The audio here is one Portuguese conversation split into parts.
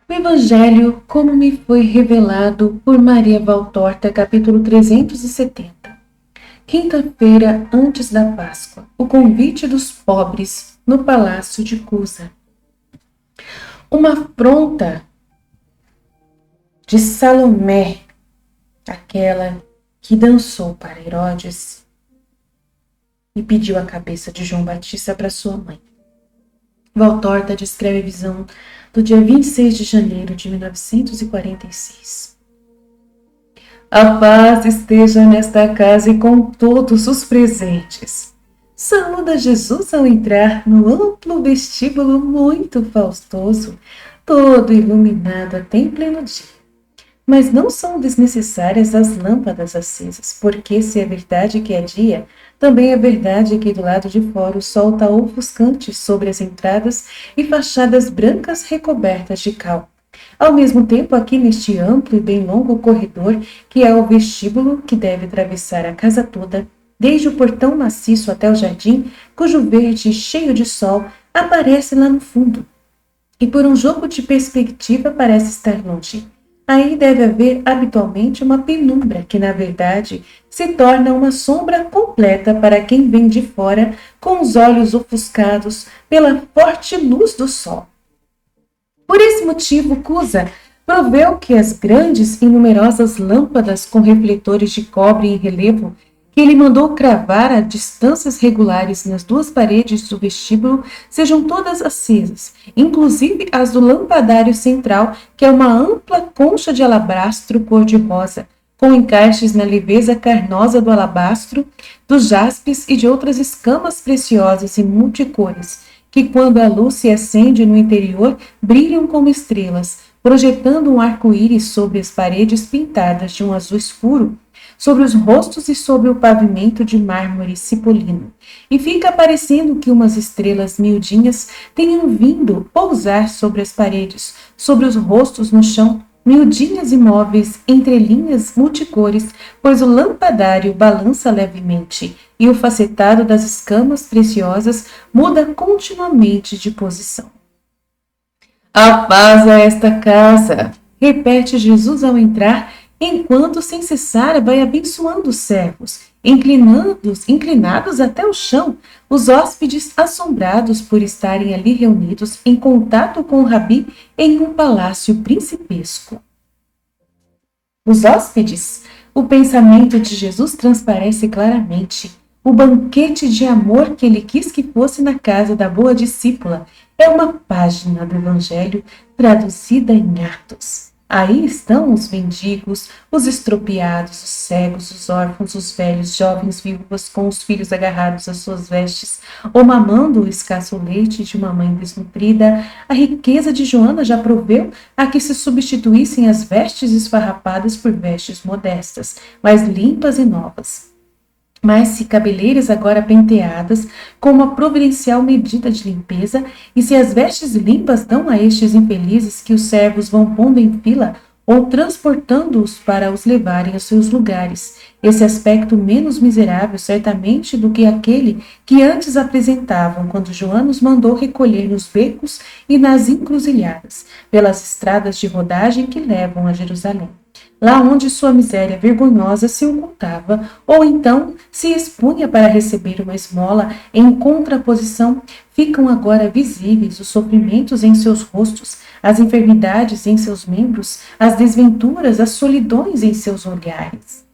O Evangelho, como me foi revelado por Maria Valtorta, capítulo 370. Quinta-feira antes da Páscoa. O convite dos pobres no palácio de Cusa. Uma afronta de Salomé, aquela que dançou para Herodes e pediu a cabeça de João Batista para sua mãe. Valtorta descreve a visão do dia 26 de janeiro de 1946. A paz esteja nesta casa e com todos os presentes. Saúda Jesus ao entrar no amplo vestíbulo muito faustoso, todo iluminado até em pleno dia. Mas não são desnecessárias as lâmpadas acesas, porque se é verdade que é dia, também é verdade que do lado de fora o sol está ofuscante sobre as entradas e fachadas brancas recobertas de cal. Ao mesmo tempo, aqui neste amplo e bem longo corredor, que é o vestíbulo que deve atravessar a casa toda, desde o portão maciço até o jardim, cujo verde cheio de sol aparece lá no fundo, e por um jogo de perspectiva parece estar longe. Aí deve haver habitualmente uma penumbra que, na verdade, se torna uma sombra completa para quem vem de fora com os olhos ofuscados pela forte luz do sol. Por esse motivo, Cusa proveu que as grandes e numerosas lâmpadas com refletores de cobre em relevo que ele mandou cravar a distâncias regulares nas duas paredes do vestíbulo sejam todas acesas, inclusive as do lampadário central, que é uma ampla concha de alabastro cor-de-rosa, com encaixes na leveza carnosa do alabastro, dos jaspes e de outras escamas preciosas e multicores, que quando a luz se acende no interior, brilham como estrelas, projetando um arco-íris sobre as paredes pintadas de um azul escuro, sobre os rostos e sobre o pavimento de mármore cipolino. E fica parecendo que umas estrelas miudinhas tenham vindo pousar sobre as paredes, sobre os rostos no chão, miudinhas imóveis entre linhas multicores, pois o lampadário balança levemente e o facetado das escamas preciosas muda continuamente de posição. A paz a esta casa, repete Jesus ao entrar, enquanto sem cessar vai abençoando os servos, inclinados até o chão, os hóspedes assombrados por estarem ali reunidos em contato com o rabi em um palácio principesco. Os hóspedes, o pensamento de Jesus transparece claramente. O banquete de amor que ele quis que fosse na casa da boa discípula é uma página do Evangelho traduzida em atos. Aí estão os mendigos, os estropiados, os cegos, os órfãos, os velhos, jovens viúvas com os filhos agarrados às suas vestes, ou mamando o escasso leite de uma mãe desnutrida. A riqueza de Joana já proveu a que se substituíssem as vestes esfarrapadas por vestes modestas, mais limpas e novas. Mas se cabeleiras agora penteadas com uma providencial medida de limpeza, e se as vestes limpas dão a estes infelizes que os servos vão pondo em fila ou transportando-os para os levarem aos seus lugares, esse aspecto menos miserável certamente do que aquele que antes apresentavam quando Joana os mandou recolher nos becos e nas encruzilhadas, pelas estradas de rodagem que levam a Jerusalém, lá onde sua miséria vergonhosa se ocultava, ou então se expunha para receber uma esmola. Em contraposição, ficam agora visíveis os sofrimentos em seus rostos, as enfermidades em seus membros, as desventuras, as solidões em seus olhares.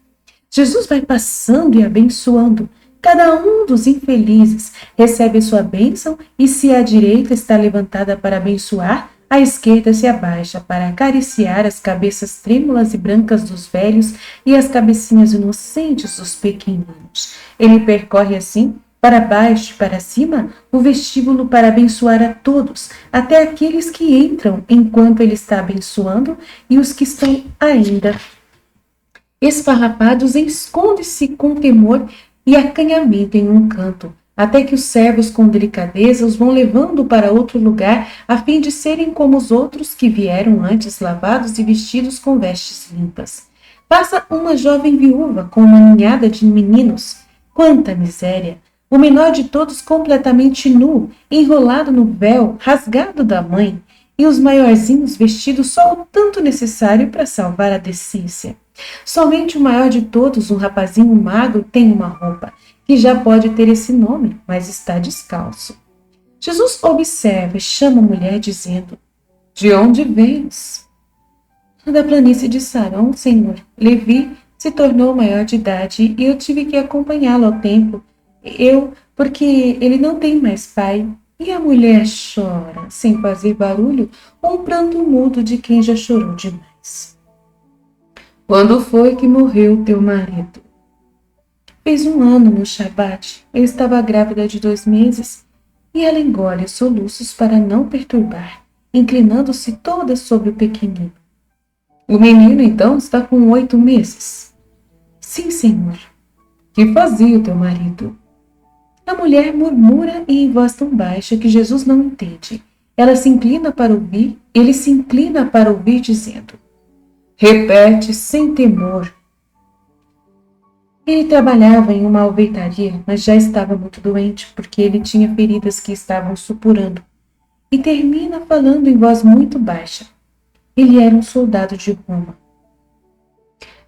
Jesus vai passando e abençoando. Cada um dos infelizes recebe sua bênção, e se a direita está levantada para abençoar, a esquerda se abaixa para acariciar as cabeças trêmulas e brancas dos velhos e as cabecinhas inocentes dos pequeninos. Ele percorre assim, para baixo e para cima, o vestíbulo para abençoar a todos, até aqueles que entram enquanto ele está abençoando, e os que estão ainda esfarrapados esconde-se com temor e acanhamento em um canto, até que os servos com delicadeza os vão levando para outro lugar, a fim de serem como os outros que vieram antes, lavados e vestidos com vestes limpas. Passa uma jovem viúva com uma ninhada de meninos. Quanta miséria! O menor de todos completamente nu, enrolado no véu rasgado da mãe, e os maiorzinhos vestidos só o tanto necessário para salvar a decência. Somente o maior de todos, um rapazinho magro, tem uma roupa, que já pode ter esse nome, mas está descalço. Jesus observa e chama a mulher, dizendo: De onde vens? Da planície de Sarão, Senhor. Levi se tornou maior de idade e eu tive que acompanhá-lo ao templo. Porque ele não tem mais pai. E a mulher chora, sem fazer barulho, um pranto mudo de quem já chorou demais. Quando foi que morreu teu marido? Fez 1 ano no Shabat. Eu estava grávida de 2 meses e ela engole os soluços para não perturbar, inclinando-se toda sobre o pequenino. O menino, então, está com 8 meses. Sim, senhor. Que fazia o teu marido? A mulher murmura e em voz tão baixa que Jesus não entende. Ele se inclina para ouvir, dizendo: Repete sem temor. Ele trabalhava em uma alveitaria, mas já estava muito doente, porque ele tinha feridas que estavam supurando. E termina falando em voz muito baixa. Ele era um soldado de Roma.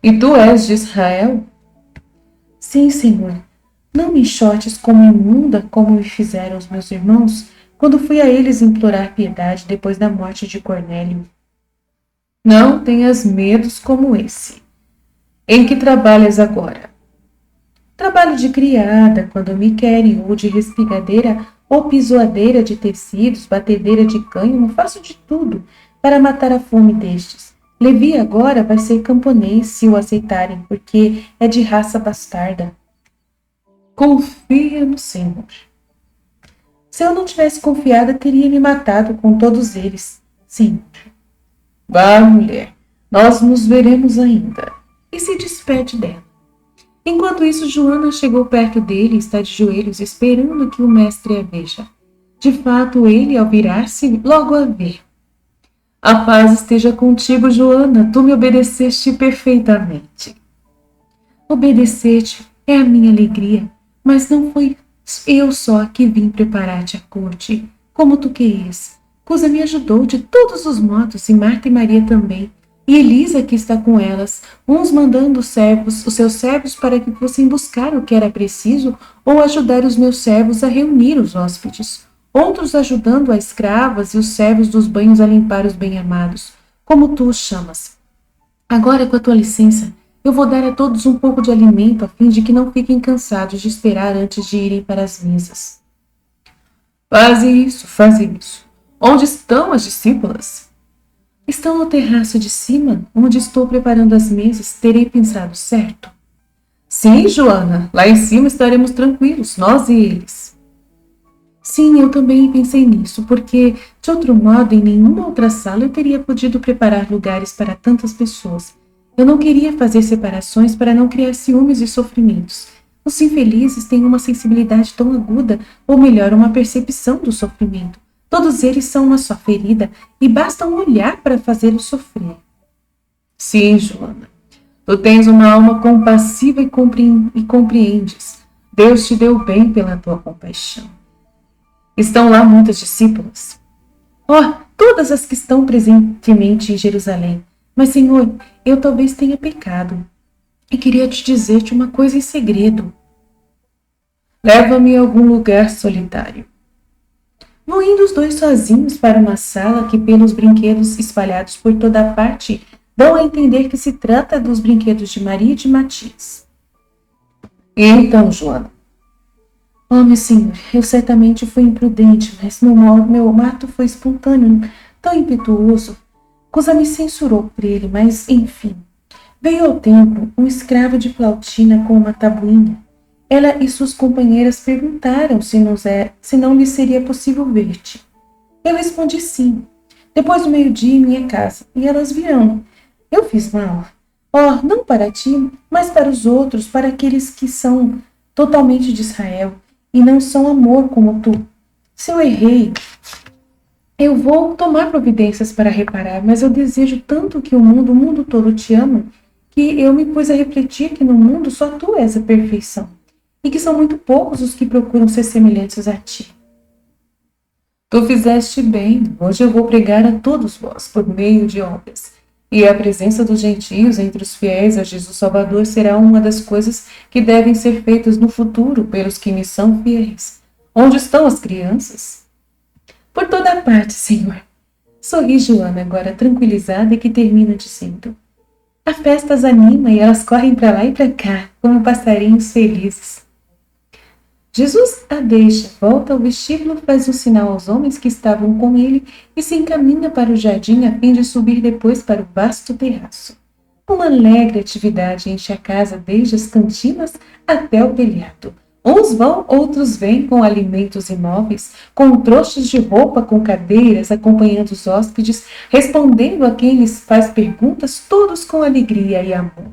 E tu és de Israel? Sim, senhor. Não me enxotes como imunda, como me fizeram os meus irmãos, quando fui a eles implorar piedade depois da morte de Cornélio. Não tenhas medos como esse. Em que trabalhas agora? Trabalho de criada, quando me querem, ou de respigadeira, ou pisoadeira de tecidos, batedeira de cânhamo, faço de tudo para matar a fome destes. Levi agora vai ser camponês, se o aceitarem, porque é de raça bastarda. Confia no Senhor. Se eu não tivesse confiado, teria me matado com todos eles. Senhor. Vá, mulher, nós nos veremos ainda. E se despede dela. Enquanto isso, Joana chegou perto dele e está de joelhos, esperando que o mestre a veja. De fato, ele, ao virar-se, logo a vê. A paz esteja contigo, Joana, tu me obedeceste perfeitamente. Obedecer-te é a minha alegria, mas não foi eu só que vim preparar-te a corte, como tu querias. Cusa me ajudou de todos os modos, e Marta e Maria também, e Elisa que está com elas, uns mandando os seus servos para que fossem buscar o que era preciso, ou ajudar os meus servos a reunir os hóspedes. Outros ajudando as escravas e os servos dos banhos a limpar os bem-amados, como tu os chamas. Agora, com a tua licença, eu vou dar a todos um pouco de alimento, a fim de que não fiquem cansados de esperar antes de irem para as mesas. Faze isso. Onde estão as discípulas? Estão no terraço de cima, onde estou preparando as mesas. Terei pensado certo? Sim, Joana, lá em cima estaremos tranquilos, nós e eles. Sim, eu também pensei nisso, porque, de outro modo, em nenhuma outra sala eu teria podido preparar lugares para tantas pessoas. Eu não queria fazer separações para não criar ciúmes e sofrimentos. Os infelizes têm uma sensibilidade tão aguda, ou melhor, uma percepção do sofrimento. Todos eles são uma só ferida, e basta um olhar para fazê-los sofrer. Sim, Joana, tu tens uma alma compassiva e compreendes. Deus te deu bem pela tua compaixão. Estão lá muitas discípulas? Todas as que estão presentemente em Jerusalém. Mas, Senhor, eu talvez tenha pecado. E queria te dizer-te uma coisa em segredo. Leva-me a algum lugar solitário. Vão indo os dois sozinhos para uma sala que, pelos brinquedos espalhados por toda a parte, dão a entender que se trata dos brinquedos de Maria e de Matias. E então, Joana? Meu senhor, eu certamente fui imprudente, mas meu ato foi espontâneo, tão impetuoso. Cusa me censurou por ele, mas, enfim. Veio ao templo um escravo de Plautina com uma tabuinha. Ela e suas companheiras perguntaram se não lhe seria possível ver-te. Eu respondi sim. Depois do meio-dia em minha casa, e elas virão. Eu fiz mal. Não para ti, mas para os outros, para aqueles que são totalmente de Israel, e não são amor como tu. Se eu errei, eu vou tomar providências para reparar, mas eu desejo tanto que o mundo todo te ama, que eu me pus a refletir que no mundo só tu és a perfeição, e que são muito poucos os que procuram ser semelhantes a ti. Tu fizeste bem, hoje eu vou pregar a todos vós, por meio de obras. E a presença dos gentios entre os fiéis a Jesus Salvador será uma das coisas que devem ser feitas no futuro pelos que me são fiéis. Onde estão as crianças? Por toda parte, Senhor. Sorri Joana, agora tranquilizada, e que termina dizendo: a festa as anima e elas correm para lá e para cá, como passarinhos felizes. Jesus a deixa, volta ao vestíbulo, faz um sinal aos homens que estavam com ele e se encaminha para o jardim a fim de subir depois para o vasto terraço. Uma alegre atividade enche a casa desde as cantinas até o telhado. Uns vão, outros vêm com alimentos e móveis, com trouxas de roupa, com cadeiras, acompanhando os hóspedes, respondendo a quem lhes faz perguntas, todos com alegria e amor.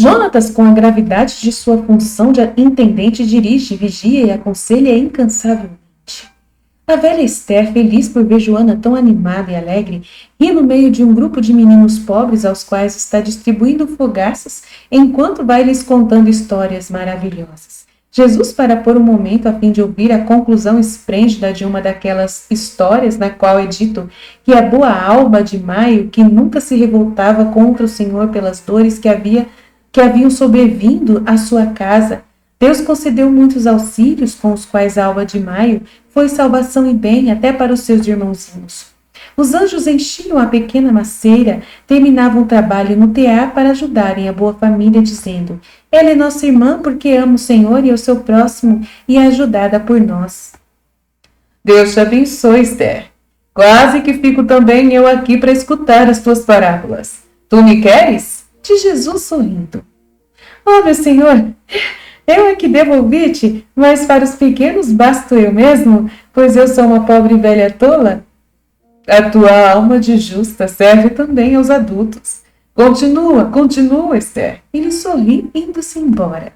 Jonatas, com a gravidade de sua função de intendente, dirige, vigia e aconselha incansavelmente. A velha Esther, feliz por ver Joana tão animada e alegre, ri no meio de um grupo de meninos pobres aos quais está distribuindo fogaças, enquanto vai lhes contando histórias maravilhosas. Jesus, para por um momento a fim de ouvir a conclusão esplêndida de uma daquelas histórias na qual é dito que a boa alma de Maio, que nunca se revoltava contra o Senhor pelas dores que haviam sobrevindo à sua casa, Deus concedeu muitos auxílios com os quais a alma de Maio foi salvação e bem até para os seus irmãozinhos. Os anjos enchiam a pequena maceira, terminavam o trabalho no tear para ajudarem a boa família, dizendo: ela é nossa irmã porque ama o Senhor e o seu próximo e é ajudada por nós. Deus te abençoe, Esther. Quase que fico também eu aqui para escutar as tuas parábolas. Tu me queres? Diz Jesus sorrindo. Oh, meu Senhor, eu é que devo ouvir-te, mas para os pequenos basto eu mesmo, pois eu sou uma pobre velha tola. A tua alma de justa serve também aos adultos. Continua, Esther. Ele sorri, indo-se embora.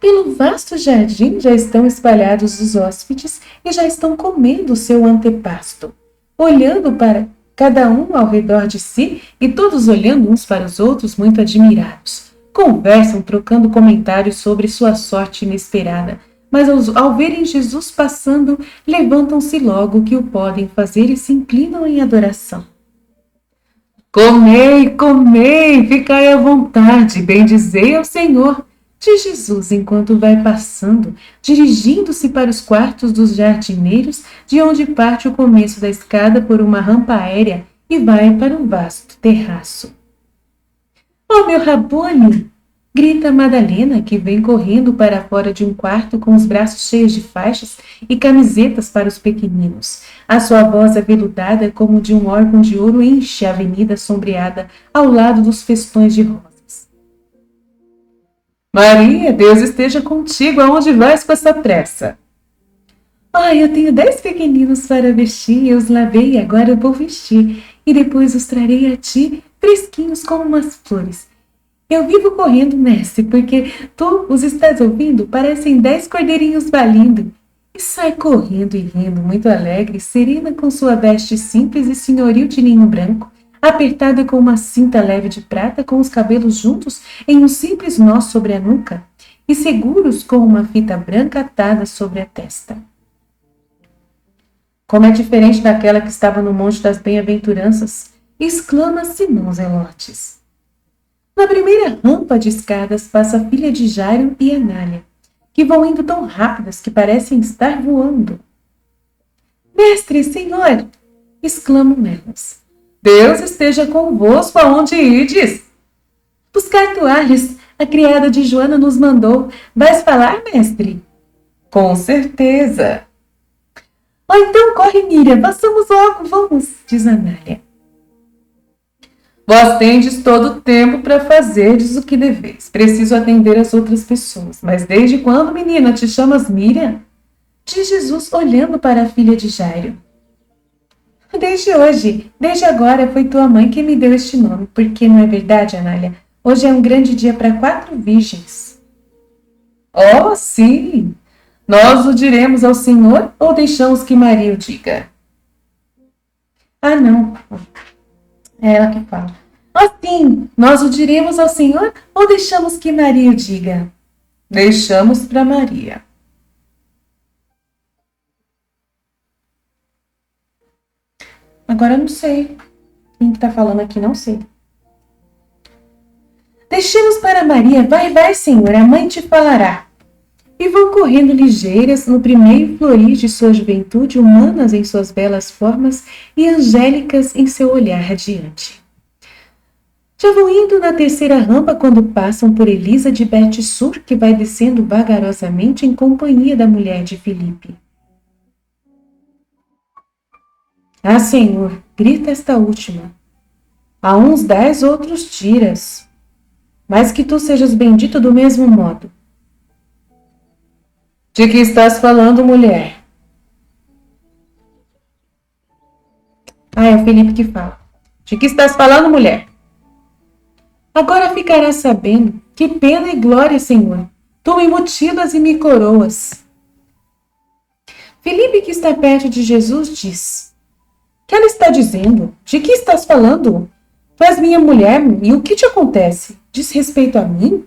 Pelo vasto jardim já estão espalhados os hóspedes e já estão comendo o seu antepasto, olhando para cada um ao redor de si e todos olhando uns para os outros muito admirados. Conversam, trocando comentários sobre sua sorte inesperada, mas ao verem Jesus passando, levantam-se logo que o podem fazer e se inclinam em adoração. Comei, ficai à vontade, bendizei ao Senhor, diz Jesus enquanto vai passando, dirigindo-se para os quartos dos jardineiros, de onde parte o começo da escada por uma rampa aérea e vai para um vasto terraço. Oh, meu Rabone! Grita Madalena, que vem correndo para fora de um quarto com os braços cheios de faixas e camisetas para os pequeninos. A sua voz aveludada, como de um órgão de ouro, enche a avenida sombreada ao lado dos festões de rosas. Maria, Deus esteja contigo, aonde vais com essa pressa? Eu tenho 10 pequeninos para vestir, eu os lavei e agora eu vou vestir, e depois os trarei a ti, fresquinhos como umas flores. Eu vivo correndo, mestre, porque tu os estás ouvindo? Parecem 10 cordeirinhos balindo. E sai correndo e rindo, muito alegre, serena com sua veste simples e senhoril de linho branco, apertada com uma cinta leve de prata, com os cabelos juntos em um simples nó sobre a nuca e seguros com uma fita branca atada sobre a testa. Como é diferente daquela que estava no Monte das Bem-aventuranças, exclama Simão Zelotes. Na primeira rampa de escadas passa a filha de Jairo e Anália, que vão indo tão rápidas que parecem estar voando. Mestre, Senhor! Exclamam elas. Deus esteja convosco aonde ides. Buscar toalhas, a criada de Joana nos mandou. Vais falar, mestre? Com certeza. Então corre, Miriam, passamos logo, vamos, diz Anália. Vós tendes todo o tempo para fazerdes o que deveis. Preciso atender as outras pessoas. Mas desde quando, menina, te chamas Miriam? Diz Jesus, olhando para a filha de Jairo. Desde hoje, desde agora foi tua mãe que me deu este nome, porque não é verdade, Anália? Hoje é um grande dia para 4 virgens. Oh, sim! Nós o diremos ao Senhor ou deixamos que Maria o diga? Não. É ela que fala. Sim, nós o diremos ao Senhor ou deixamos que Maria o diga? Deixamos para Maria. Agora eu não sei. Quem está falando aqui, não sei. Deixemos para Maria. Vai, vai, Senhor, a mãe te falará. E vão correndo ligeiras no primeiro florir de sua juventude, humanas em suas belas formas e angélicas em seu olhar radiante. Já vão indo na terceira rampa quando passam por Elisa de Bet-Sur, que vai descendo vagarosamente em companhia da mulher de Filipe. Ah, Senhor, grita esta última. A uns 10, outros tiras. Mas que tu sejas bendito do mesmo modo. De que estás falando, mulher? Ah, é o Felipe que fala. De que estás falando, mulher? Agora ficarás sabendo que pena e glória, Senhor. Tu me mutilas e me coroas. Felipe, que está perto de Jesus, diz: Que ela está dizendo? De que estás falando? Tu és minha mulher, e o que te acontece? Diz respeito a mim?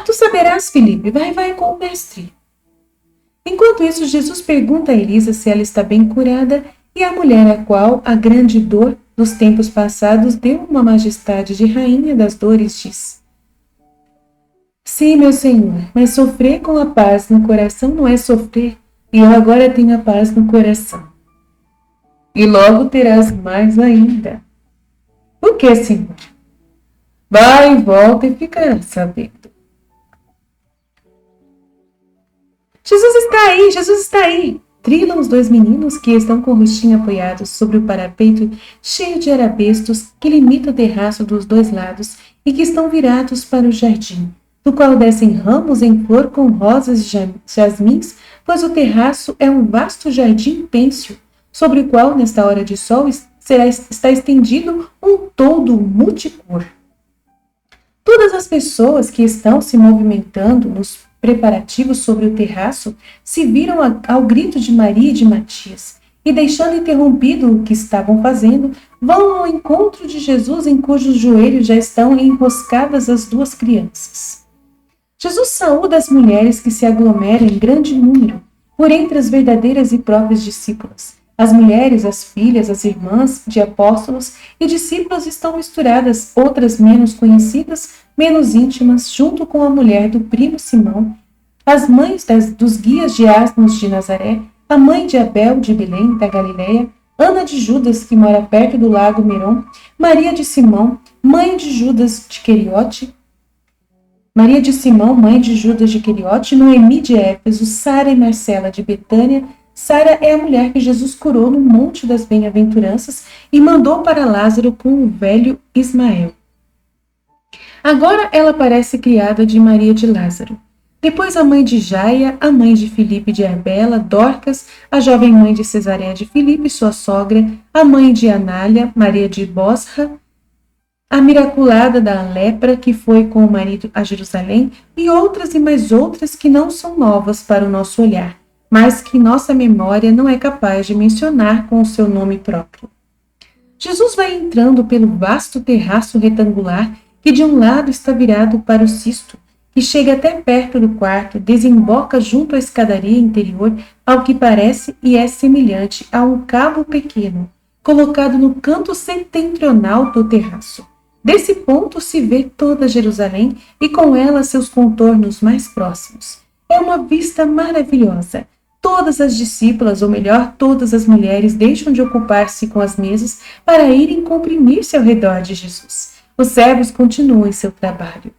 Tu saberás, Felipe. Vai, vai com o mestre. Enquanto isso, Jesus pergunta a Elisa se ela está bem curada, e a mulher a qual a grande dor dos tempos passados deu uma majestade de rainha das dores diz: Sim, meu Senhor, mas sofrer com a paz no coração não é sofrer, e eu agora tenho a paz no coração. E logo terás mais ainda. O que, Senhor? Vai e volta e ficarás sabendo. Jesus está aí, Jesus está aí! Trilam os dois meninos que estão com o rostinho apoiados sobre o parapeito cheio de arabescos que limita o terraço dos dois lados e que estão virados para o jardim, do qual descem ramos em flor com rosas e jasmins, pois o terraço é um vasto jardim pênsil, sobre o qual, nesta hora de sol, está estendido um toldo multicor. Todas as pessoas que estão se movimentando nos preparativos sobre o terraço se viram ao grito de Maria e de Matias, e deixando interrompido o que estavam fazendo, vão ao encontro de Jesus em cujos joelhos já estão enroscadas as duas crianças. Jesus saúda as mulheres que se aglomeram em grande número, por entre as verdadeiras e próprias discípulas. As mulheres, as filhas, as irmãs de apóstolos e discípulos estão misturadas, outras menos conhecidas, menos íntimas, junto com a mulher do primo Simão, as mães dos guias de asnos de Nazaré, a mãe de Abel de Belém, da Galileia, Ana de Judas, que mora perto do lago Merom, Maria de Simão, mãe de Judas de Queriote, Maria de Simão, mãe de Judas de Queriote, Noemi de Éfeso, Sara e Marcela de Betânia. Sara é a mulher que Jesus curou no Monte das Bem-aventuranças e mandou para Lázaro com o velho Ismael. Agora ela parece criada de Maria de Lázaro. Depois a mãe de Jaia, a mãe de Filipe de Arbela, Dorcas, a jovem mãe de Cesareia de Filipe, sua sogra, a mãe de Anália, Maria de Bosra, a miraculada da lepra que foi com o marido a Jerusalém, e outras e mais outras que não são novas para o nosso olhar, mas que nossa memória não é capaz de mencionar com o seu nome próprio. Jesus vai entrando pelo vasto terraço retangular que de um lado está virado para o cisto, que chega até perto do quarto, desemboca junto à escadaria interior, ao que parece e é semelhante a um cabo pequeno, colocado no canto setentrional do terraço. Desse ponto se vê toda Jerusalém e com ela seus contornos mais próximos. É uma vista maravilhosa. Todas as discípulas, ou melhor, todas as mulheres, deixam de ocupar-se com as mesas para irem comprimir-se ao redor de Jesus. Os servos continuam em seu trabalho.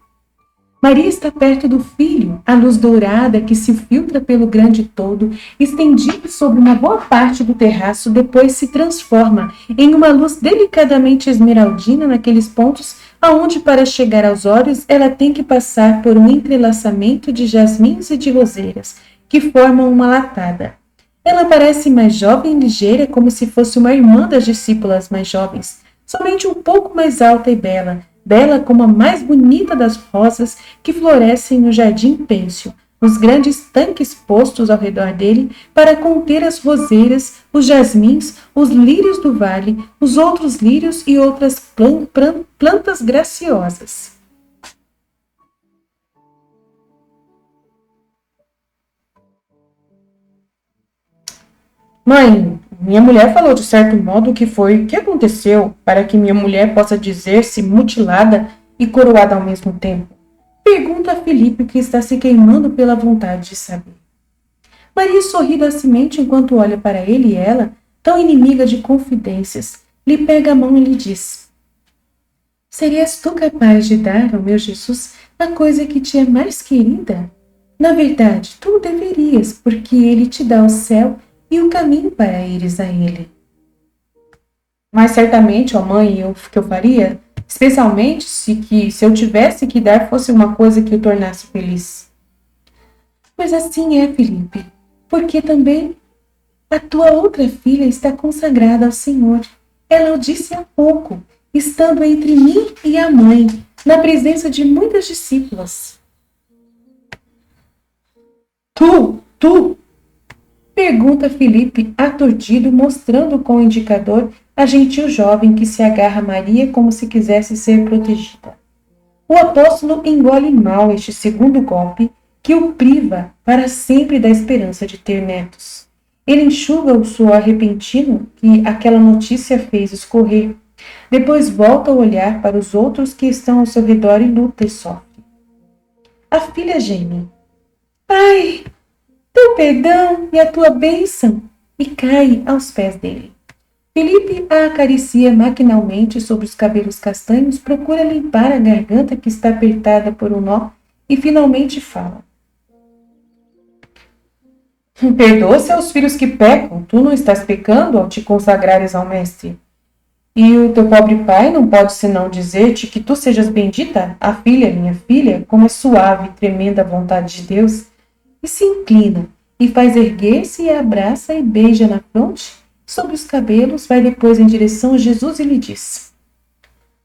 Maria está perto do filho, a luz dourada que se filtra pelo grande toldo, estendido sobre uma boa parte do terraço, depois se transforma em uma luz delicadamente esmeraldina naqueles pontos aonde, para chegar aos olhos, ela tem que passar por um entrelaçamento de jasmins e de roseiras, que formam uma latada. Ela parece mais jovem e ligeira, como se fosse uma irmã das discípulas mais jovens, somente um pouco mais alta e bela, bela como a mais bonita das rosas que florescem no jardim pênsil, nos grandes tanques postos ao redor dele para conter as roseiras, os jasmins, os lírios do vale, os outros lírios e outras plantas graciosas. Mãe, minha mulher falou de certo modo o que aconteceu para que minha mulher possa dizer-se mutilada e coroada ao mesmo tempo. Pergunta a Filipe, que está se queimando pela vontade de saber. Maria sorri docemente enquanto olha para ele e ela, tão inimiga de confidências, lhe pega a mão e lhe diz: Serias tu capaz de dar ao meu Jesus a coisa que te é mais querida? Na verdade, tu o deverias, porque ele te dá o céu e o caminho para ires a ele. Mas certamente, ó mãe, o que eu faria, especialmente se eu tivesse que dar fosse uma coisa que o tornasse feliz. Pois assim é, Filipe, porque também a tua outra filha está consagrada ao Senhor. Ela o disse há pouco, estando entre mim e a mãe, na presença de muitas discípulas. Tu, pergunta Filipe, aturdido, mostrando com o indicador a gentil jovem que se agarra a Maria como se quisesse ser protegida. O apóstolo engole mal este segundo golpe que o priva para sempre da esperança de ter netos. Ele enxuga o suor repentino que aquela notícia fez escorrer. Depois volta a olhar para os outros que estão ao seu redor e luta e sofre. A filha geme. Pai, teu perdão e a tua bênção, e cai aos pés dele. Filipe a acaricia maquinalmente sobre os cabelos castanhos, procura limpar a garganta que está apertada por um nó e finalmente fala. Perdoa seus filhos que pecam, tu não estás pecando ao te consagrares ao mestre. E o teu pobre pai não pode senão dizer-te que tu sejas bendita, a filha, minha filha, como é suave e tremenda a vontade de Deus, e se inclina, e faz erguer-se e a abraça e beija na fronte, sobre os cabelos, vai depois em direção a Jesus e lhe diz: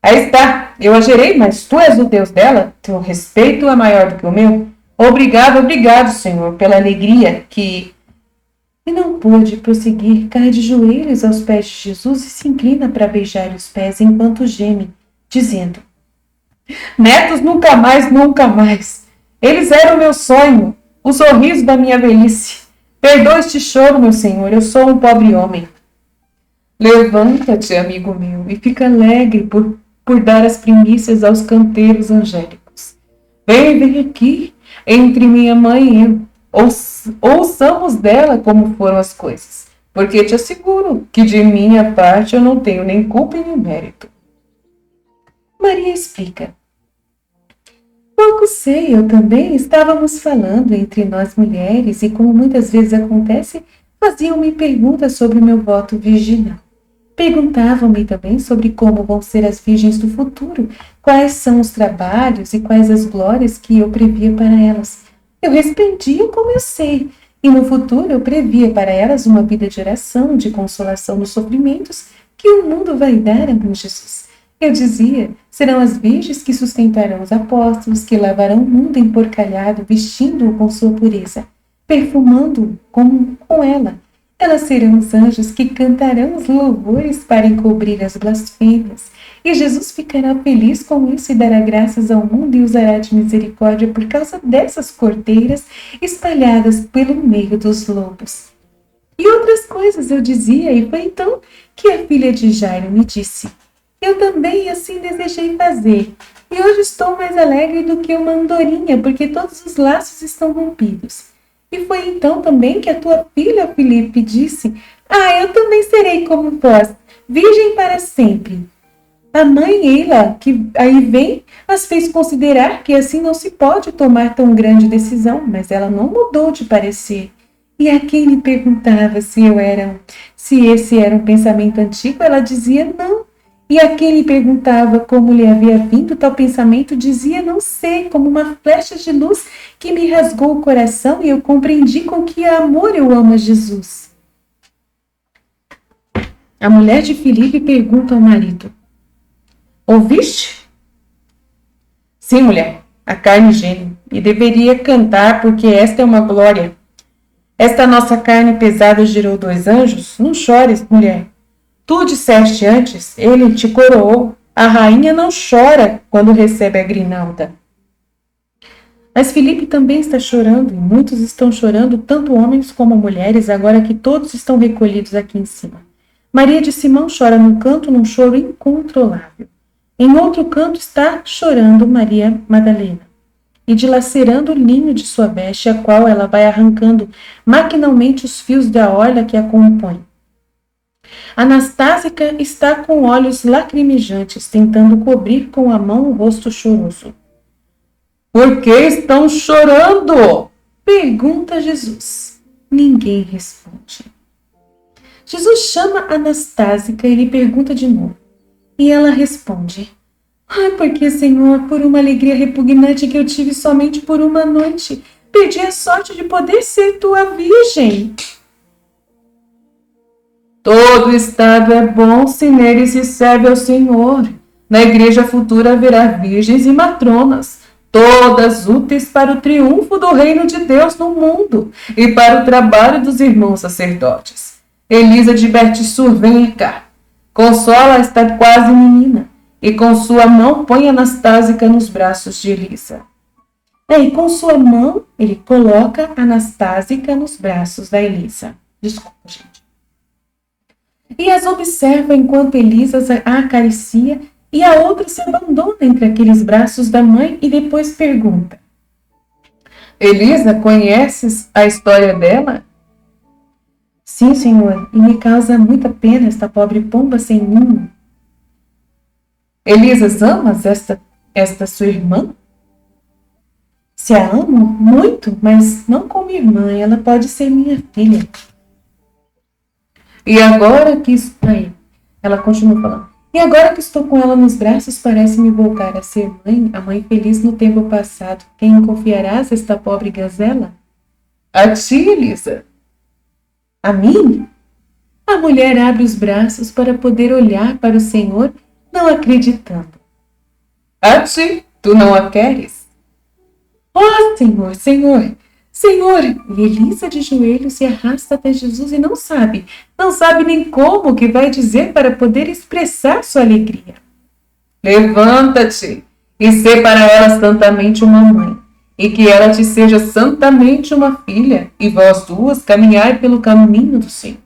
Aí está, eu a gerei, mas tu és o Deus dela, teu respeito é maior do que o meu. Obrigado, Senhor, pela alegria que... E não pôde prosseguir, cai de joelhos aos pés de Jesus e se inclina para beijar os pés enquanto geme, dizendo: Netos nunca mais, nunca mais. Eles eram meu sonho, o sorriso da minha velhice. Perdoa este choro, meu Senhor, eu sou um pobre homem. Levanta-te, amigo meu, e fica alegre por dar as primícias aos canteiros angélicos. Vem aqui, entre minha mãe e eu. Ouçamos dela como foram as coisas, porque te asseguro que de minha parte eu não tenho nem culpa nem mérito. Maria explica. Pouco sei, eu também estávamos falando entre nós mulheres e, como muitas vezes acontece, faziam-me perguntas sobre o meu voto virginal. Perguntavam-me também sobre como vão ser as virgens do futuro, quais são os trabalhos e quais as glórias que eu previa para elas. Eu respondia como eu sei, e no futuro eu previa para elas uma vida de oração, de consolação nos sofrimentos que o mundo vai dar a meu Jesus. Eu dizia, serão as virgens que sustentarão os apóstolos, que lavarão o mundo emporcalhado, vestindo-o com sua pureza, perfumando-o com ela. Elas serão os anjos que cantarão os louvores para encobrir as blasfêmias. E Jesus ficará feliz com isso e dará graças ao mundo e usará de misericórdia por causa dessas cordeiras espalhadas pelo meio dos lobos. E outras coisas eu dizia, e foi então que a filha de Jairo me disse: Eu também assim desejei fazer, e hoje estou mais alegre do que uma andorinha, porque todos os laços estão rompidos. E foi então também que a tua filha, Filipe, disse: eu também serei como vós, virgem para sempre. A mãe, Eila, que aí vem, as fez considerar que assim não se pode tomar tão grande decisão, mas ela não mudou de parecer. E a quem lhe perguntava se esse era um pensamento antigo, ela dizia não. E a quem lhe perguntava como lhe havia vindo tal pensamento, dizia não sei, como uma flecha de luz que me rasgou o coração e eu compreendi com que amor eu amo a Jesus. A mulher de Filipe pergunta ao marido: Ouviste? Sim, mulher, a carne geme, e deveria cantar porque esta é uma glória. Esta nossa carne pesada gerou 2 anjos? Não chores, mulher. Tu disseste antes, ele te coroou. A rainha não chora quando recebe a grinalda. Mas Filipe também está chorando, e muitos estão chorando, tanto homens como mulheres, agora que todos estão recolhidos aqui em cima. Maria de Simão chora num canto, num choro incontrolável. Em outro canto está chorando Maria Madalena, e dilacerando o linho de sua veste, a qual ela vai arrancando maquinalmente os fios da orla que a compõe. Anastásica está com olhos lacrimejantes, tentando cobrir com a mão o rosto choroso. Por que estão chorando? Pergunta Jesus. Ninguém responde. Jesus chama Anastásica e lhe pergunta de novo. E ela responde. Porque, Senhor, por uma alegria repugnante que eu tive somente por uma noite, perdi a sorte de poder ser tua virgem. Todo estado é bom se nele se serve ao Senhor. Na igreja futura haverá virgens e matronas, todas úteis para o triunfo do reino de Deus no mundo e para o trabalho dos irmãos sacerdotes. Elisa de Bertissur, venha cá. Consola esta quase menina e com sua mão põe Anastásica nos braços de Elisa. E com sua mão ele coloca Anastásica nos braços da Elisa. Desculpa, gente. E as observa enquanto Elisa a acaricia e a outra se abandona entre aqueles braços da mãe e depois pergunta. Elisa, conheces a história dela? Sim, senhor, e me causa muita pena esta pobre pomba sem ninho. Elisa, amas esta sua irmã? Se a amo, muito, mas não como irmã, ela pode ser minha filha. E agora que ela continua falando. E agora que estou com ela nos braços, parece-me voltar a ser mãe, a mãe feliz no tempo passado. Quem confiarás esta pobre gazela? A ti, Elisa. A mim? A mulher abre os braços para poder olhar para o Senhor, não acreditando. A ti, tu não a queres? Oh, Senhor, Senhor, Senhor! E Elisa de joelhos se arrasta até Jesus e não sabe nem como que vai dizer para poder expressar sua alegria. Levanta-te e sê para ela santamente uma mãe, e que ela te seja santamente uma filha, e vós duas caminhai pelo caminho do Senhor.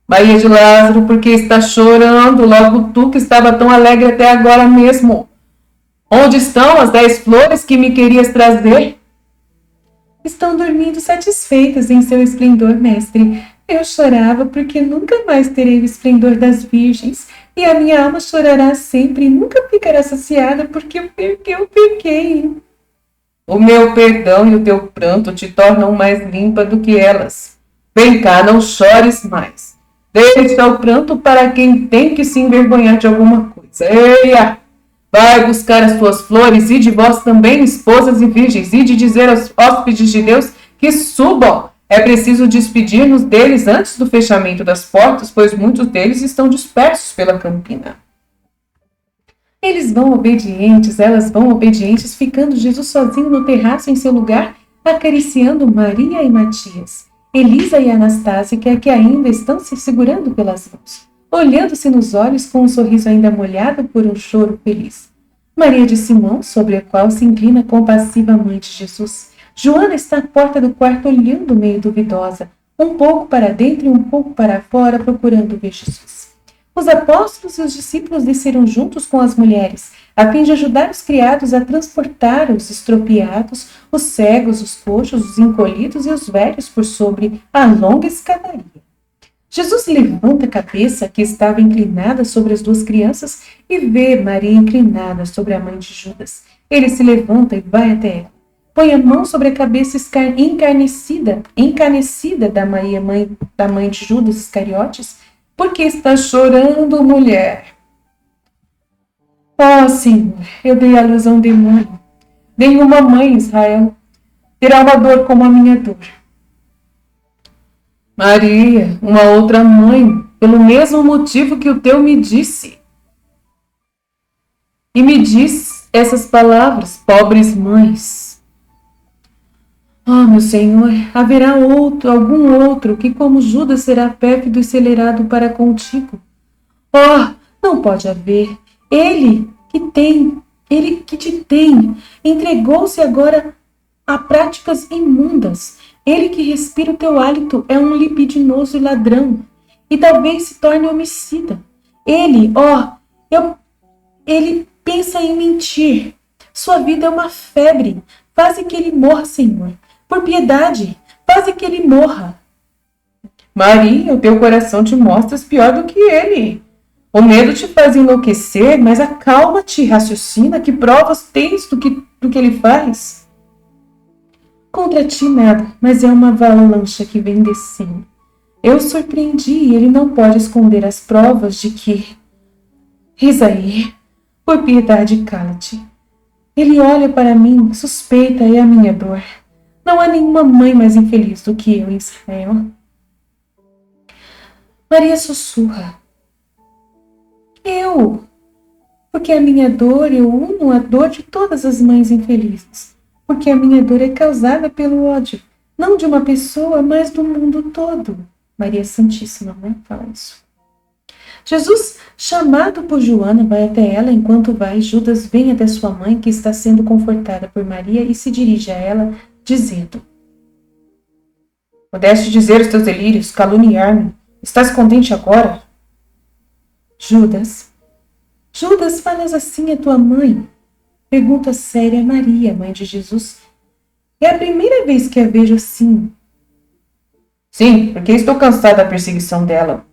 Maria de Lázaro, porque está chorando, logo tu que estava tão alegre até agora mesmo? Onde estão as 10 flores que me querias trazer? Estão dormindo satisfeitas em seu esplendor, mestre. Eu chorava porque nunca mais terei o esplendor das virgens, e a minha alma chorará sempre e nunca ficará saciada porque eu pequei. O meu perdão e o teu pranto te tornam mais limpa do que elas. Vem cá, não chores mais. Deixa o pranto para quem tem que se envergonhar de alguma coisa. Eia! Vai buscar as tuas flores, e de vós também, esposas e virgens, e de dizer aos hóspedes de Deus que subam. É preciso despedir-nos deles antes do fechamento das portas, pois muitos deles estão dispersos pela campina. Eles vão obedientes, elas vão obedientes, ficando Jesus sozinho no terraço em seu lugar, acariciando Maria e Matias, Elisa e Anastásica, que ainda estão se segurando pelas mãos, olhando-se nos olhos com um sorriso ainda molhado por um choro feliz. Maria de Simão, sobre a qual se inclina compassiva a mãe de Jesus. Joana está à porta do quarto olhando meio duvidosa, um pouco para dentro e um pouco para fora, procurando ver Jesus. Os apóstolos e os discípulos desceram juntos com as mulheres, a fim de ajudar os criados a transportar os estropiados, os cegos, os coxos, os encolhidos e os velhos por sobre a longa escadaria. Jesus levanta a cabeça, que estava inclinada sobre as duas crianças, e vê Maria inclinada sobre a mãe de Judas. Ele se levanta e vai até ela. Põe a mão sobre a cabeça encarnecida da Maria, da mãe de Judas Iscariotes. Por que está chorando, mulher? Oh, Senhor, eu dei à luz a um demônio. Nenhuma mãe, Israel, terá uma dor como a minha dor. Maria, uma outra mãe, pelo mesmo motivo que o teu me disse. E me diz essas palavras, pobres mães. Meu Senhor, haverá algum outro que como Judas será pérfido e acelerado para contigo. Não pode haver. Ele que te tem, entregou-se agora a práticas imundas. Ele que respira o teu hálito é um libidinoso ladrão e talvez se torne homicida. Ele pensa em mentir. Sua vida é uma febre. Faze que ele morra, Senhor. Por piedade, faze que ele morra. Maria, o teu coração te mostras pior do que ele. O medo te faz enlouquecer, mas acalma-te e raciocina. Que provas tens do que ele faz? Contra ti nada, mas é uma avalanche que vem descendo. Eu surpreendi e ele não pode esconder as provas de que... Isaí, por piedade, cala-te. Ele olha para mim, suspeita é a minha dor. Não há nenhuma mãe mais infeliz do que eu em Israel. Maria sussurra. Porque a minha dor, eu uno a dor de todas as mães infelizes. Porque a minha dor é causada pelo ódio, não de uma pessoa, mas do mundo todo. Maria Santíssima, né? Fala isso. Jesus, chamado por Joana, vai até ela. Enquanto vai, Judas vem até sua mãe, que está sendo confortada por Maria, e se dirige a ela, dizendo: Pudeste dizer os teus delírios, caluniar-me. Estás contente agora? Judas, falas assim a tua mãe? Pergunta séria a Maria, mãe de Jesus. É a primeira vez que a vejo assim. Sim, porque estou cansada da perseguição dela.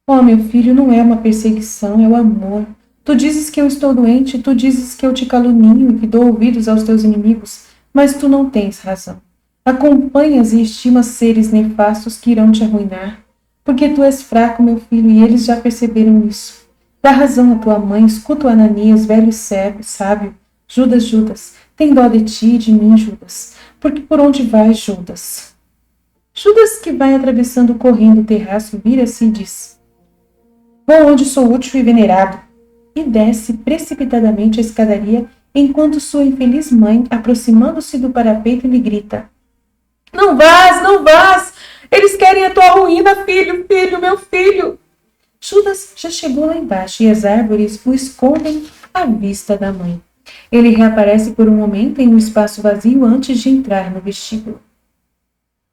Oh, meu filho, não é uma perseguição, é o amor. Tu dizes que eu estou doente, tu dizes que eu te calunio e que dou ouvidos aos teus inimigos, mas tu não tens razão. Acompanhas e estimas seres nefastos que irão te arruinar, porque tu és fraco, meu filho, e eles já perceberam isso. Dá razão a tua mãe, escuta o Ananias, velho e sábio. Judas, tem dó de ti e de mim, Judas, porque por onde vais, Judas? Judas, que vai atravessando correndo o terraço, vira-se e diz: Vou onde sou útil e venerado, e desce precipitadamente a escadaria, enquanto sua infeliz mãe, aproximando-se do parapeito, lhe grita: Não vás, não vás! Eles querem a tua ruína, filho, meu filho! Judas já chegou lá embaixo e as árvores o escondem à vista da mãe. Ele reaparece por um momento em um espaço vazio antes de entrar no vestíbulo.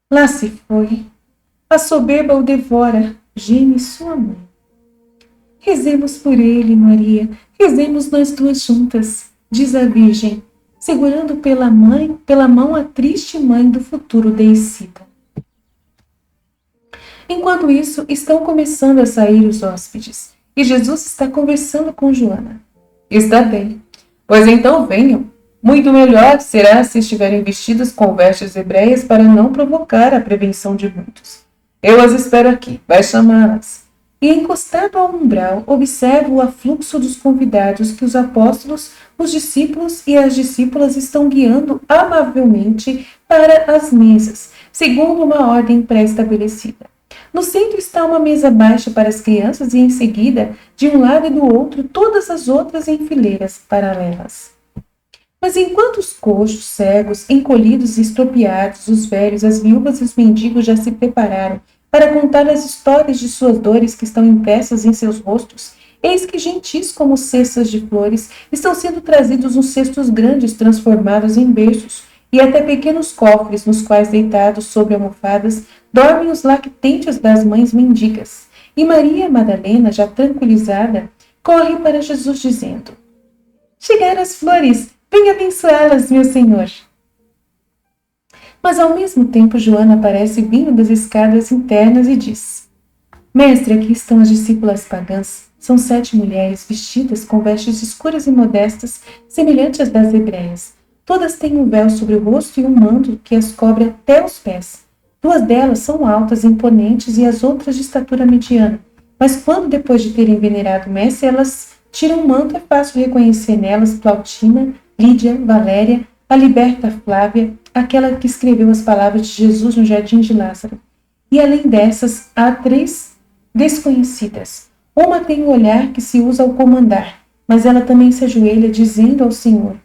Lá se foi. A soberba o devora, geme sua mãe. Rezemos por ele, Maria, rezemos nós duas juntas, diz a Virgem, segurando pela mão a triste mãe do futuro deicida. Enquanto isso, estão começando a sair os hóspedes, e Jesus está conversando com Joana. Está bem, pois então venham. Muito melhor será se estiverem vestidas com vestes hebreias para não provocar a prevenção de muitos. Eu as espero aqui, vai chamá-las. E encostado ao umbral, observa o afluxo dos convidados que os apóstolos, os discípulos e as discípulas estão guiando amavelmente para as mesas, segundo uma ordem pré-estabelecida. No centro está uma mesa baixa para as crianças e, em seguida, de um lado e do outro, todas as outras em fileiras paralelas. Mas enquanto os coxos, cegos, encolhidos e estropiados, os velhos, as viúvas e os mendigos já se prepararam para contar as histórias de suas dores que estão impressas em seus rostos, eis que gentis como cestas de flores estão sendo trazidos nos cestos grandes transformados em berços, e até pequenos cofres nos quais, deitados sobre almofadas, dormem os lactentes das mães mendigas. E Maria Madalena, já tranquilizada, corre para Jesus dizendo: Chegaram as flores, venha abençoá-las, meu Senhor. Mas ao mesmo tempo Joana aparece vindo das escadas internas e diz: Mestre, aqui estão as discípulas pagãs. São 7 mulheres vestidas com vestes escuras e modestas, semelhantes às das hebreias. Todas têm um véu sobre o rosto e um manto que as cobre até os pés. 2 delas são altas e imponentes e as outras de estatura mediana. Mas quando, depois de terem venerado o mestre, elas tiram o manto, é fácil reconhecer nelas Plautina, Lídia, Valéria, a liberta Flávia, aquela que escreveu as palavras de Jesus no jardim de Lázaro. E além dessas, há 3 desconhecidas. Uma tem um olhar que se usa ao comandar, mas ela também se ajoelha dizendo ao Senhor: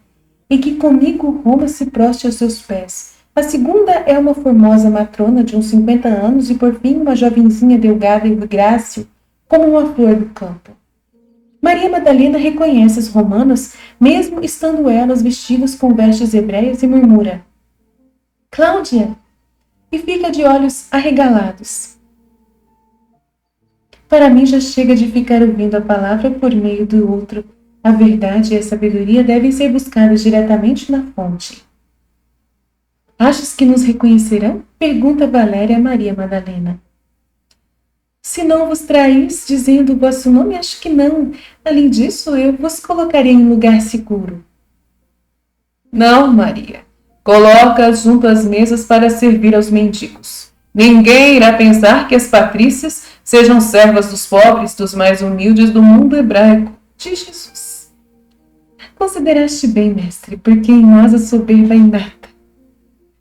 E que comigo Roma se proste aos seus pés. A segunda é uma formosa matrona de uns 50 anos e por fim uma jovenzinha delgada e grácil como uma flor do campo. Maria Madalena reconhece as romanas, mesmo estando elas vestidas com vestes hebreias, e murmura: Cláudia! E fica de olhos arregalados. Para mim já chega de ficar ouvindo a palavra por meio do outro. A verdade e a sabedoria devem ser buscadas diretamente na fonte. Achas que nos reconhecerão? Pergunta Valéria a Maria Madalena. Se não vos traís dizendo o vosso nome, acho que não. Além disso, eu vos colocarei em um lugar seguro. Não, Maria. Coloca-as junto às mesas para servir aos mendigos. Ninguém irá pensar que as patrícias sejam servas dos pobres, dos mais humildes do mundo hebraico, diz Jesus. Consideraste bem, mestre, porque em nós a soberba é inata.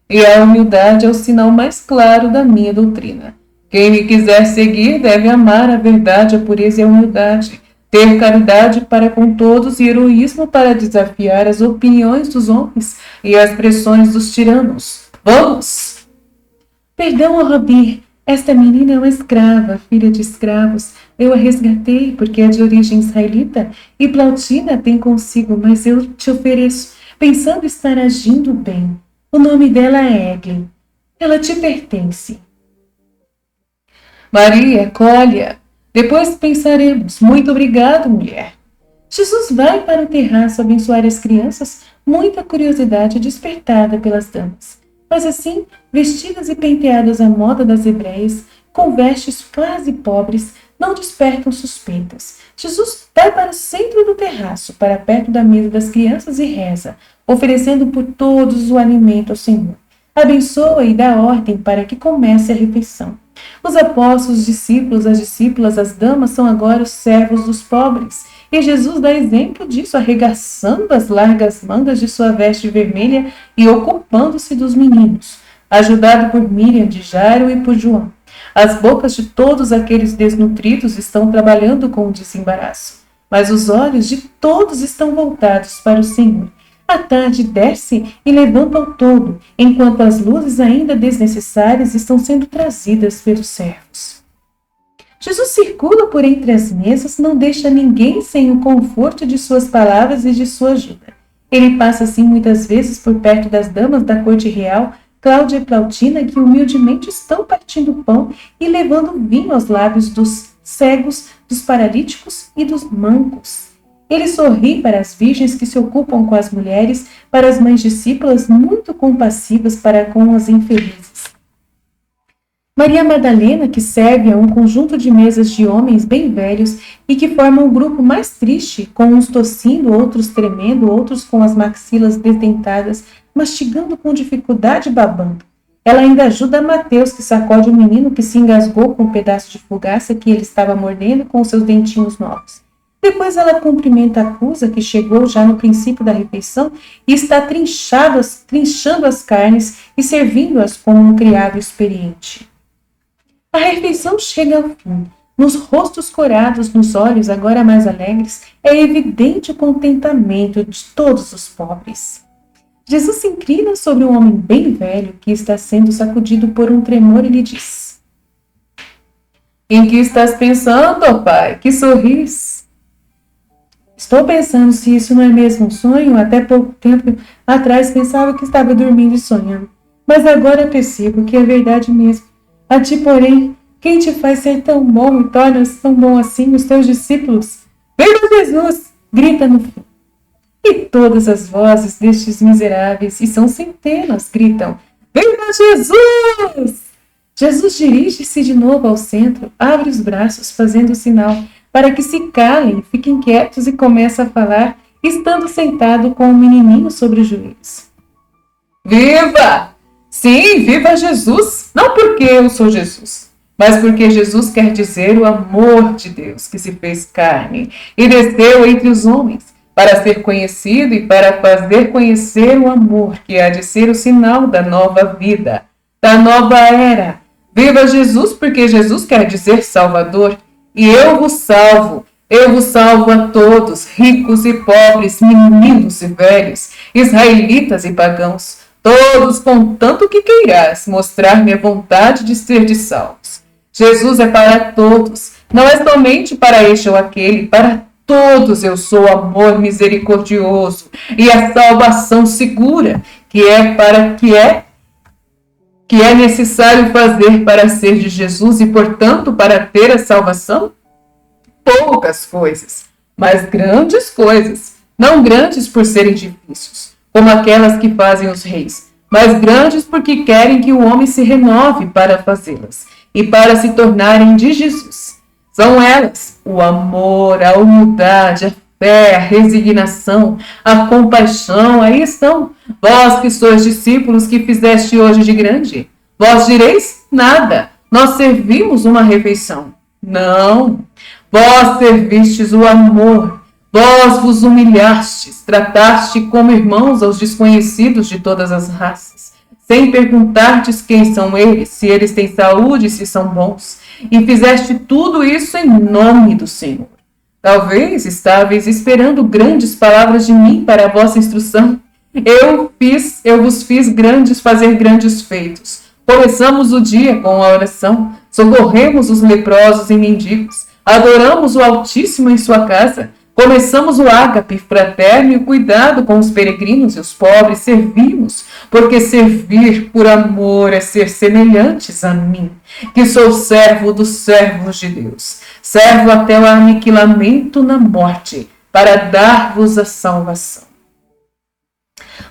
E a humildade é o sinal mais claro da minha doutrina. Quem me quiser seguir deve amar a verdade, a pureza e a humildade, ter caridade para com todos e heroísmo para desafiar as opiniões dos homens e as pressões dos tiranos. Vamos! Perdão, ó Rabi, esta menina é uma escrava, filha de escravos. Eu a resgatei porque é de origem israelita e Plautina tem consigo, mas eu te ofereço, pensando estar agindo bem. O nome dela é Eglin. Ela te pertence. Maria, colhe-a. Depois pensaremos. Muito obrigado, mulher. Jesus vai para o terraço abençoar as crianças, muita curiosidade despertada pelas damas. Mas assim, vestidas e penteadas à moda das hebreias, com vestes quase pobres, não despertam suspeitas. Jesus vai para o centro do terraço, para perto da mesa das crianças e reza, oferecendo por todos o alimento ao Senhor. Abençoa e dá ordem para que comece a refeição. Os apóstolos, os discípulos, as discípulas, as damas são agora os servos dos pobres. E Jesus dá exemplo disso, arregaçando as largas mangas de sua veste vermelha e ocupando-se dos meninos, ajudado por Miriam de Jairo e por João. As bocas de todos aqueles desnutridos estão trabalhando com o desembaraço, mas os olhos de todos estão voltados para o Senhor. A tarde desce e levanta o todo, enquanto as luzes ainda desnecessárias estão sendo trazidas pelos servos. Jesus circula por entre as mesas, não deixa ninguém sem o conforto de suas palavras e de sua ajuda. Ele passa assim muitas vezes por perto das damas da corte real, Cláudia e Plautina, que humildemente estão partindo pão e levando vinho aos lábios dos cegos, dos paralíticos e dos mancos. Ele sorri para as virgens que se ocupam com as mulheres, para as mães discípulas muito compassivas para com as infelizes. Maria Madalena, que serve a um conjunto de mesas de homens bem velhos e que formam um grupo mais triste, com uns tossindo, outros tremendo, outros com as maxilas desdentadas, mastigando com dificuldade e babando. Ela ainda ajuda Mateus, que sacode o menino que se engasgou com um pedaço de fogaça que ele estava mordendo com seus dentinhos novos. Depois ela cumprimenta a Cusa, que chegou já no princípio da refeição e está trinchando as carnes e servindo-as como um criado experiente. A refeição chega ao fim. Nos rostos corados, nos olhos agora mais alegres, é evidente o contentamento de todos os pobres. Jesus se inclina sobre um homem bem velho que está sendo sacudido por um tremor e lhe diz: Em que estás pensando, ó Pai? Que sorris? Estou pensando se isso não é mesmo um sonho. Até pouco tempo atrás pensava que estava dormindo e sonhando. Mas agora percebo que é verdade mesmo. A ti, porém, quem te faz ser tão bom e torna-se tão bom assim os teus discípulos? Viva Jesus! Grita no fim. E todas as vozes destes miseráveis, e são centenas, gritam: Viva Jesus! Jesus dirige-se de novo ao centro, abre os braços, fazendo o sinal para que se calem, fiquem quietos e começa a falar, estando sentado com o menininho sobre os joelhos. Viva! Sim, viva Jesus! Não porque eu sou Jesus, mas porque Jesus quer dizer o amor de Deus que se fez carne e desceu entre os homens, para ser conhecido e para fazer conhecer o amor que há de ser o sinal da nova vida, da nova era. Viva Jesus, porque Jesus quer dizer Salvador. E eu vos salvo a todos, ricos e pobres, meninos e velhos, israelitas e pagãos, todos contanto que queirais mostrar-me a vontade de ser de salvos. Jesus é para todos, não é somente para este ou aquele, para todos eu sou amor misericordioso e a salvação segura, que é necessário fazer para ser de Jesus e, portanto, para ter a salvação? Poucas coisas, mas grandes coisas, não grandes por serem difíceis, como aquelas que fazem os reis, mas grandes porque querem que o homem se renove para fazê-las e para se tornarem de Jesus. São elas o amor, a humildade, a fé, a resignação, a compaixão. Aí estão, vós que sois discípulos, que fizeste hoje de grande. Vós direis nada, nós servimos uma refeição. Não, vós servistes o amor, vós vos humilhastes, trataste como irmãos aos desconhecidos de todas as raças, sem perguntartes quem são eles, se eles têm saúde, se são bons, e fizeste tudo isso em nome do Senhor. Talvez estáveis esperando grandes palavras de mim para a vossa instrução. Eu vos fiz fazer grandes feitos. Começamos o dia com a oração, socorremos os leprosos e mendigos, adoramos o Altíssimo em sua casa, começamos o ágape fraterno e o cuidado com os peregrinos e os pobres, servimos, porque servir por amor é ser semelhantes a mim, que sou servo dos servos de Deus, servo até o aniquilamento na morte, para dar-vos a salvação.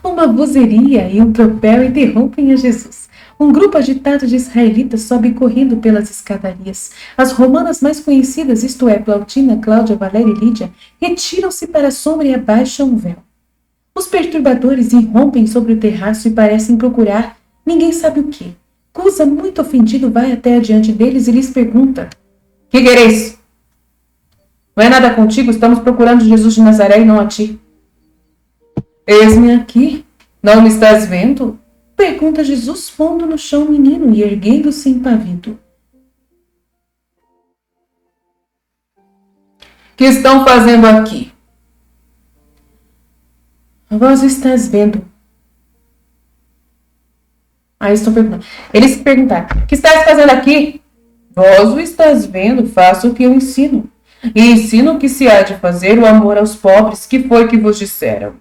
Uma vozeria e um tropel interrompem a Jesus. Um grupo agitado de israelitas sobe correndo pelas escadarias. As romanas mais conhecidas, isto é, Plautina, Cláudia, Valéria e Lídia, retiram-se para a sombra e abaixam o véu. Os perturbadores irrompem sobre o terraço e parecem procurar ninguém sabe o que. Cusa, muito ofendido, vai até adiante deles e lhes pergunta: Que quereis? Não é nada contigo, estamos procurando Jesus de Nazaré e não a ti. Eis-me aqui, não me estás vendo? Pergunta Jesus, pondo no chão o menino e erguendo-se impavido. Que estão fazendo aqui? Vós estás vendo. Aí estão perguntando. Eles se perguntaram: que estás fazendo aqui? Vós o estás vendo, faço o que eu ensino. E ensino o que se há de fazer, o amor aos pobres, que foi que vos disseram.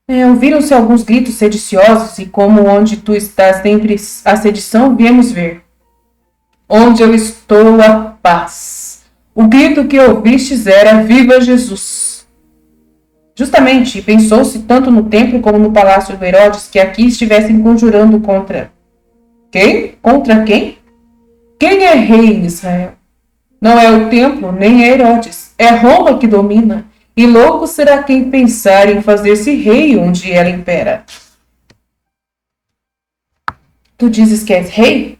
Ouviram-se alguns gritos sediciosos, e como onde tu estás sempre a sedição, viemos ver. Onde eu estou, a paz. O grito que ouvistes era: Viva Jesus! Justamente, pensou-se tanto no templo como no palácio do Herodes que aqui estivessem conjurando contra... Quem? Contra quem? Quem é rei em Israel? Não é o templo, nem é Herodes. É Roma que domina. E louco será quem pensar em fazer-se rei onde ela impera. Tu dizes que és rei?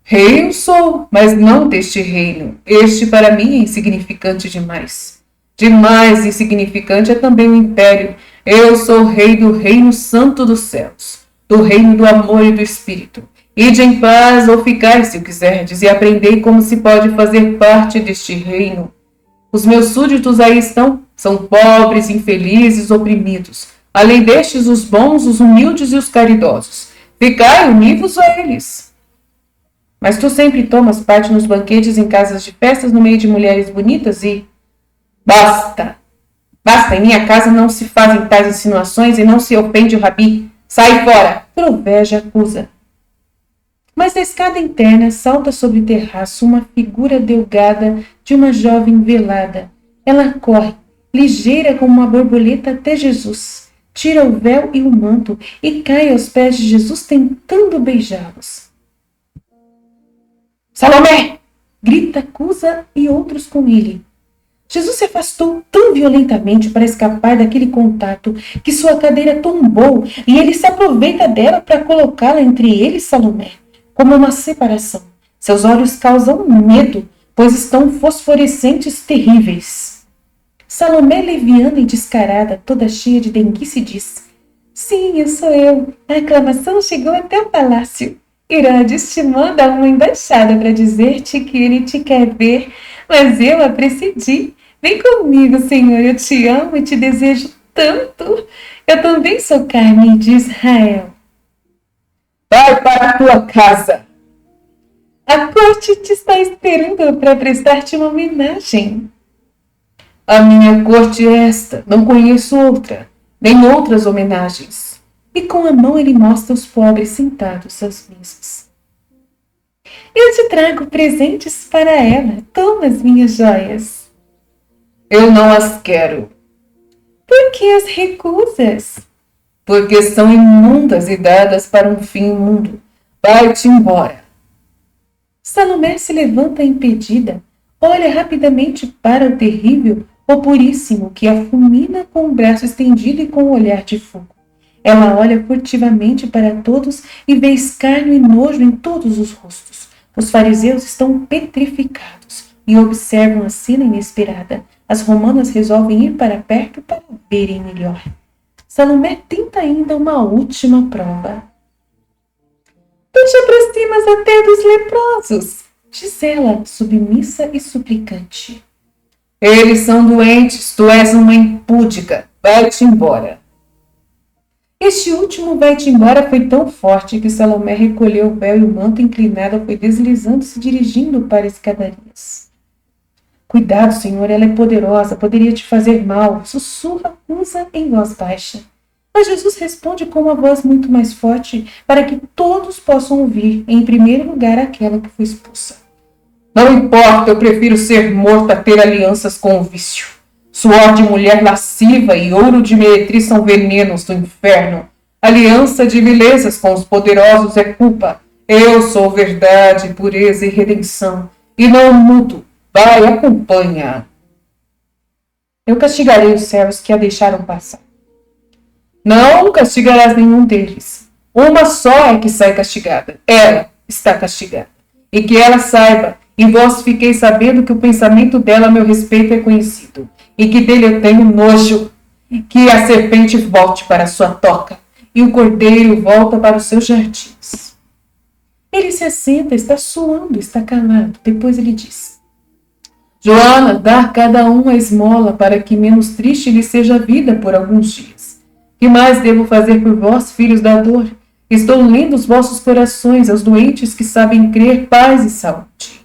Rei eu sou, mas não deste reino. Este para mim é insignificante demais. Demais insignificante é também o império. Eu sou rei do reino santo dos céus, do reino do amor e do espírito. Ide em paz ou ficai, se o quiserdes, e aprendei como se pode fazer parte deste reino. Os meus súditos aí estão, são pobres, infelizes, oprimidos. Além destes, os bons, os humildes e os caridosos. Ficai univos a eles. Mas tu sempre tomas parte nos banquetes em casas de festas no meio de mulheres bonitas e... Basta! Basta, em minha casa não se fazem tais insinuações e não se ofende o rabi. Sai fora! Provérgia acusa. Mas da escada interna salta sobre o terraço uma figura delgada de uma jovem velada. Ela corre, ligeira como uma borboleta, até Jesus. Tira o véu e o manto e cai aos pés de Jesus tentando beijá-los. Salomé! Grita Cusa e outros com ele. Jesus se afastou tão violentamente para escapar daquele contato que sua cadeira tombou e ele se aproveita dela para colocá-la entre ele e Salomé, como uma separação. Seus olhos causam medo, pois estão fosforescentes terríveis. Salomé, leviana e descarada, toda cheia de denguice, diz: Sim, sou eu. A aclamação chegou até o palácio. Herodes te manda uma embaixada para dizer-te que ele te quer ver, mas eu a precedi. Vem comigo, Senhor, eu te amo e te desejo tanto. Eu também sou carne de Israel. Vai para a tua casa. A corte te está esperando para prestar-te uma homenagem. A minha corte é esta, não conheço outra, nem outras homenagens. E com a mão ele mostra os pobres sentados às mesas. Eu te trago presentes para ela. Toma as minhas joias. Eu não as quero. Por que as recusas? Porque são imundas e dadas para um fim imundo. Vai-te embora. Salomé se levanta impedida, olha rapidamente para o terrível, o puríssimo, que a fulmina com o braço estendido e com o olhar de fogo. Ela olha furtivamente para todos e vê escárnio e nojo em todos os rostos. Os fariseus estão petrificados e observam a cena inesperada. As romanas resolvem ir para perto para verem melhor. Salomé tenta ainda uma última prova. Tu te aproximas até dos leprosos, diz ela, submissa e suplicante. Eles são doentes, tu és uma impúdica. Vai-te embora. Este último vai-te embora foi tão forte que Salomé recolheu o véu e o manto inclinado foi deslizando-se dirigindo para as escadarias. Cuidado, Senhor, ela é poderosa, poderia te fazer mal, sussurra, usa em voz baixa. Mas Jesus responde com uma voz muito mais forte para que todos possam ouvir, em primeiro lugar, aquela que foi expulsa. Não importa, eu prefiro ser morta a ter alianças com o vício. Suor de mulher lasciva e ouro de meretriz são venenos do inferno. Aliança de vilezas com os poderosos é culpa. Eu sou verdade, pureza e redenção. E não mudo. Vai, acompanha. Eu castigarei os servos que a deixaram passar. Não castigarás nenhum deles. Uma só é que sai castigada. Ela está castigada. E que ela saiba, e vós fiquei sabendo que o pensamento dela a meu respeito é conhecido, e que dele eu tenho nojo, que a serpente volte para a sua toca, e o cordeiro volta para os seus jardins. Ele se assenta, está suando, está calado. Depois ele diz: Joana, dá a cada um a esmola, para que menos triste lhe seja a vida por alguns dias. Que mais devo fazer por vós, filhos da dor? Estou lendo os vossos corações aos doentes que sabem crer, paz e saúde.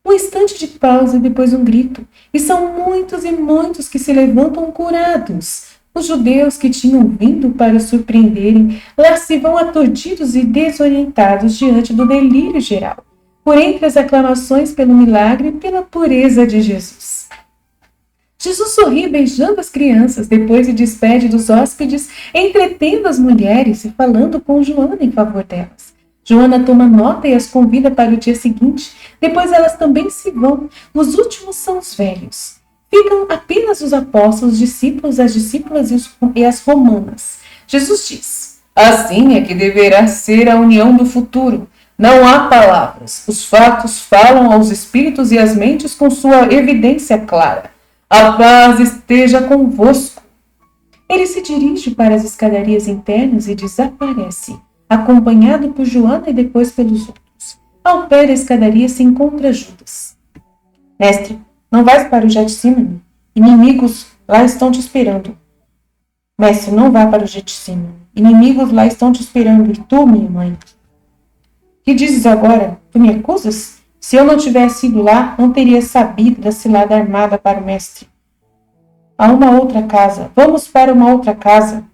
Um instante de pausa e depois um grito. E são muitos e muitos que se levantam curados. Os judeus que tinham vindo para surpreenderem, lá se vão aturdidos e desorientados diante do delírio geral, por entre as aclamações pelo milagre e pela pureza de Jesus. Jesus sorri beijando as crianças, depois se despede dos hóspedes, entretendo as mulheres e falando com Joana em favor delas. Joana toma nota e as convida para o dia seguinte. Depois elas também se vão. Os últimos são os velhos. Ficam apenas os apóstolos, os discípulos, as discípulas e as romanas. Jesus diz: assim é que deverá ser a união do futuro. Não há palavras. Os fatos falam aos espíritos e às mentes com sua evidência clara. A paz esteja convosco. Ele se dirige para as escadarias internas e desaparece, acompanhado por Joana e depois pelos outros. Ao pé da escadaria se encontra Judas. Mestre, não vais para o Getsemane? Inimigos lá estão te esperando. Mestre, não vá para o Getsemane. Inimigos lá estão te esperando. E tu, minha mãe? Que dizes agora? Tu me acusas? Se eu não tivesse ido lá, não teria sabido da cilada armada para o mestre. Há uma outra casa. Vamos para uma outra casa.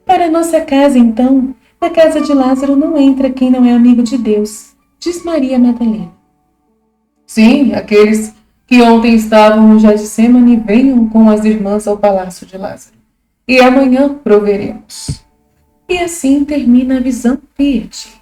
Para nossa casa, então. Na casa de Lázaro não entra quem não é amigo de Deus, diz Maria Madalena. Sim, aqueles que ontem estavam no Getsemane venham com as irmãs ao palácio de Lázaro. E amanhã proveremos. E assim termina a visão verde.